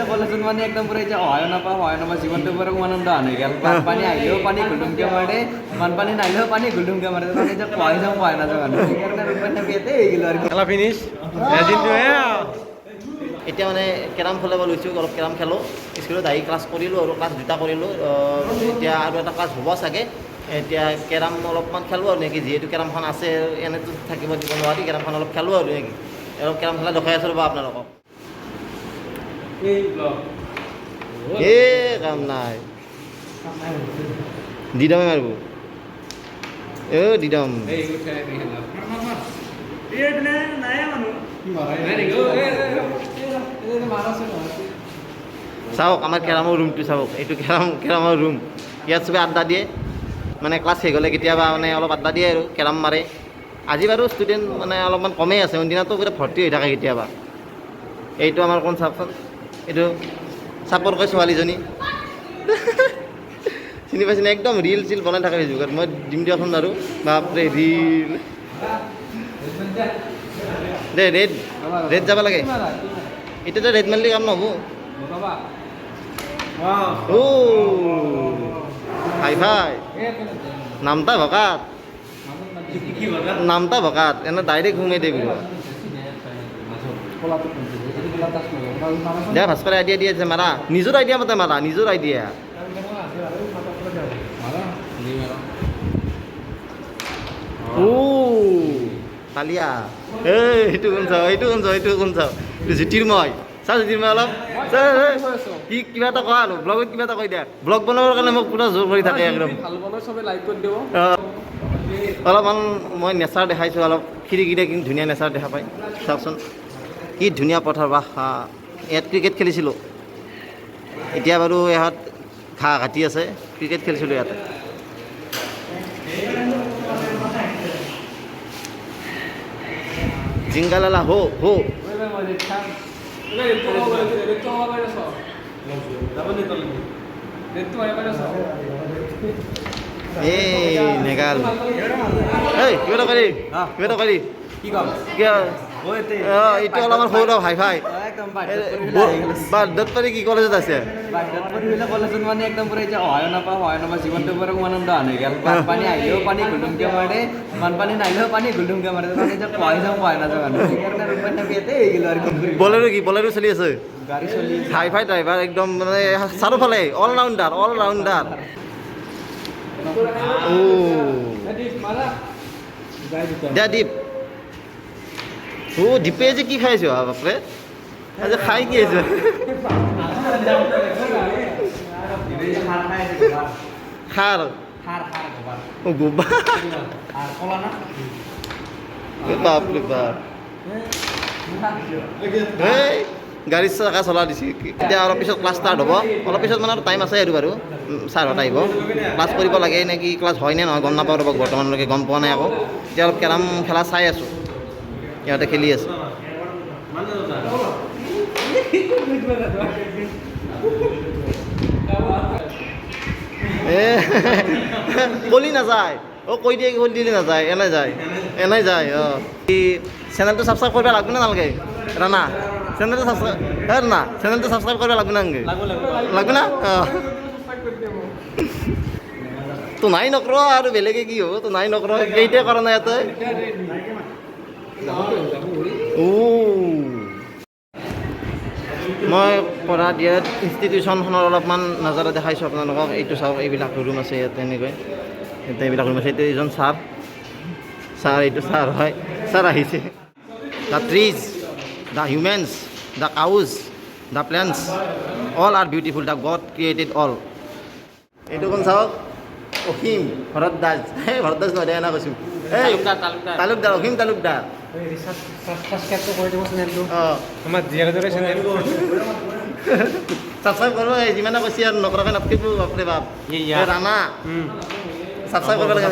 কলেজত মানে একদম পুৰা এতিয়া সহায় নাপায় জীৱনটো পুৰা উমানন্দ আন হৈ গ'ল বানপানী আহিলেও পানী গুলুমকে মাৰে বানপানী নাহিলেও পানী গুলুমকে মাৰে মানে এতিয়া সহায় নাযাওঁ মানুহ সেইকাৰণে উপায় ইয়াতে হৈ গ'ল আৰু খেলা ফিনিছ এতিয়া মানে কেৰাম খেলাব লৈছোঁ অলপ কেৰাম খেলোঁ স্কুলত আহি ক্লাছ কৰিলোঁ আৰু ক্লাছ দুটা কৰিলোঁ এতিয়া আৰু এটা ক্লাছ হ'ব চাগে এতিয়া কেৰাম অলপমান খেলোঁ আৰু নেকি যিহেতু কেৰামখন আছে এনেতো থাকিব দিব নোৱাৰি কেৰামখন অলপ খেলোঁ আৰু নেকি অলপ কেৰাম খেলা দেখাই আছোঁ ৰ'বা আপোনালোকক কাম নাই দিদামে মাৰিব দিদাম চাওক আমাৰ কেৰামৰ ৰুমটো চাওক এইটো কেৰামৰ ৰুম ইয়াত চবে আড্ডা দিয়ে মানে ক্লাছ শেষ হ'লে কেতিয়াবা মানে অলপ আড্ডা দিয়ে আৰু কেৰাম মাৰে আজি বাৰু ষ্টুডেণ্ট মানে অলপমান কমেই আছে দিনাতো পুৰা ভৰ্তি হৈ থাকে কেতিয়াবা এইটো আমাৰ কোন চাওকচোন এইটো চাপৰ কয় ছোৱালীজনী চিনি পাইছেনে একদম ৰিল চিল বনাই থাকে ফেচবুকত মই দিম দিয়াচোন আৰু বাপৰে ৰিল দে ৰেড যাব লাগে এতিয়াতো ৰেড মাৰিলে কাম নহ'ব ভাই নামটা ভকাত এনে ডাইৰেক্ট ঘুমাই দে বোলো দে ভাস্কৰে আইডিয়া দিয়ে যে মাৰা নিজৰ আইডিয়া মতে মাৰা নিজৰ আইডিয়া কালিয়া এইটো কোন চাওঁ এইটো কোন চাওঁ জ্যোতিৰ্ময় চাওঁ জ্যোতিৰ্ময় অলপ কি কিবা এটা কোৱা আৰু ব্লগত কিবা এটা কৈ দিয়া ব্লগ বনাবৰ কাৰণে মোক পুৰা জোৰ কৰি থাকে একদম অলপমান মই নেচাৰ দেখাইছোঁ অলপ খিৰিকীৰে কিন্তু ধুনীয়া নেচাৰ দেখা পায় চাওকচোন কি ধুনীয়া পথাৰ বা ইয়াত ক্ৰিকেট খেলিছিলোঁ এতিয়া বাৰু ইয়াত ঘাঁহ কাটি আছে ক্ৰিকেট খেলিছিলোঁ ইয়াতে জিংগালালা হো এই নেগাল কিবা এটা কৰি এইটো অলপমান সৰু ভাই বাৰ্থডেত পাৰি কি কলেজত আছে কলেজত মানে একদম পুৰা এতিয়া সহায় নাপায় জীৱনটো পুৰা উমানন্দ আন হৈ গ'ল বানপানী আহিলেও পানী গুলুমকে মাৰে বানপানী নাহিলেও পানী গুলুমকে মাৰে মানে এতিয়া সহায় নাযাওঁ মানুহ সেইকাৰণে উপায় ইয়াতে হৈ গ'ল আৰু বলেৰো চলি আছে গাড়ী চলি হাই ফাই ড্ৰাইভাৰ একদম মানে চাৰিওফালে অল ৰাউণ্ডাৰ দিয়া দীপ দীপে যে কি খাইছো বাপৰে আজি খাই কি আছে খাৰ গোবা বাপৰে বাপ গাড়ী চকা চলা দিছে এতিয়া অলপ পিছত ক্লাছ ষ্টাৰ্ট হ'ব অলপ পিছত মানে টাইম আছে আৰু বাৰু ছাৰহঁত আহিব ক্লাছ কৰিব লাগে নে কি ক্লাছ হয় নে নহয় গম নাপাওঁ ৰ'ব বৰ্তমানলৈকে গম পোৱা নাই আকৌ এতিয়া অলপ কেৰাম খেলা চাই আছোঁ ইহঁতে খেলি আছে কলি নাযায় কৈ দিয়ে কলি দিলে নাযায় এনেই যায় এই চেনেলটো ছাবস্ক্ৰাইব কৰিব লাগব নে নালাগে ৰাণা চেনেলটো ছাবস্ক্ৰাইব কৰিব লাগব নালাগে লাগব না তো নাই নকৰ আৰু বেলেগে কি হ'ব তো নাই নকৰ কেইটাই কৰা নাই ইয়াতে মই পঢ়া দিয়াত ইনষ্টিটিউশ্যনখনৰ অলপমান নজৰা দেখাইছোঁ আপোনালোকক এইটো চাওক এইবিলাক ৰুম আছে ইয়াতে এনেকৈ ইয়াতে এইবিলাক ৰুম আছে এইটো এজন ছাৰ এইটো ছাৰ হয় ছাৰ আহিছে the trees the humans the cows the plants all are beautiful the god created all এইটো কোন চাওক অসীম ভৰদ্বাজ ভৰদ্বাজ নহয় এনে কৈছোঁ তালুকদাৰ অসীম তালুকদাৰ ছাবস্ক্ৰাইব কৰিব যিমানে কৈছে আৰু নকৰাকৈ নাথাকিব বাপৰে বাপ ৰাণা ছাবস্ক্ৰাইব কৰিব লাগে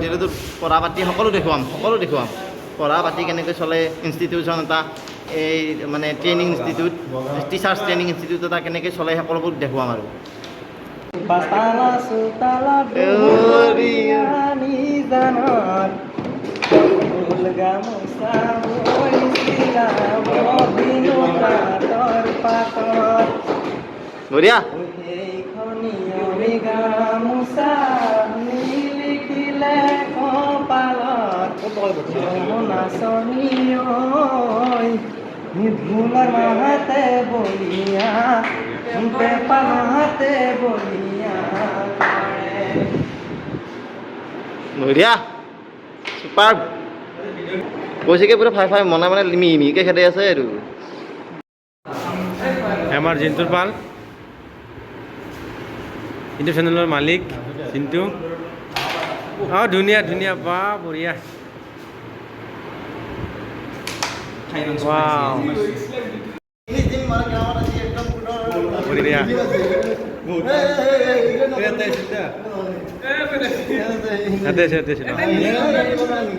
যিহেতু পঢ়া পাতি সকলো দেখুৱাম পঢ়া পাতি কেনেকৈ চলে ইনষ্টিটিউশ্যন এটা এই মানে training institute teachers training institute এটা কেনেকৈ চলে সকলোবোৰ দেখুৱাম আৰু Pastala sutala Gloria. nizanar Ulgamusa boy sila Mobino pator pator বঢ়িয়া Khoni gamusa nilikhile kopalat Jomona sonioi ধুলার মাহাতে বলিয়া পেপার মাহাতে বলিয়া বঢ়িয়া চুপাৰ কৈছেকে পুৰা ফাই ফাই মনে মানে মিহিকে খেদাই আছে আৰু আমাৰ জিন্তুৰ পাল ইউটিউব চেনেলৰ মালিক জিন্তু ধুনীয়া ধুনীয়া বা বঢ়িয়া Wow. Bঢ়িয়া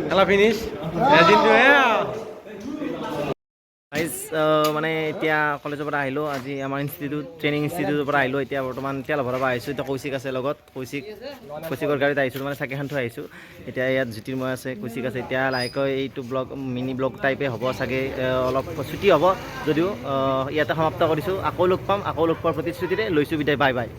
খেলা ফিনিছ জিন্তু মানে এতিয়া কলেজৰ পৰা আহিলোঁ আজি আমাৰ ট্ৰেইনিং ইনষ্টিটিউটৰ পৰা আহিলোঁ এতিয়া বৰ্তমান তেলভৰাৰ পৰা আহিছোঁ এতিয়া কৌশিক আছে লগত কৌশিকৰ গাড়ীত আহিছোঁ মানে চাকিখান থৈ আহিছোঁ এতিয়া ইয়াত জ্যোতিৰ্ময় আছে কৌশিক আছে এতিয়া লাহেকৈ এইটো মিনি ব্লগ টাইপে হ'ব চাগে অলপ ছুটি হ'ব যদিও ইয়াতে সমাপ্ত কৰিছোঁ আকৌ লগ পাম আকৌ লগ পোৱাৰ প্ৰতিশ্ৰুতিৰে লৈছোঁ বিদায় বাই বাই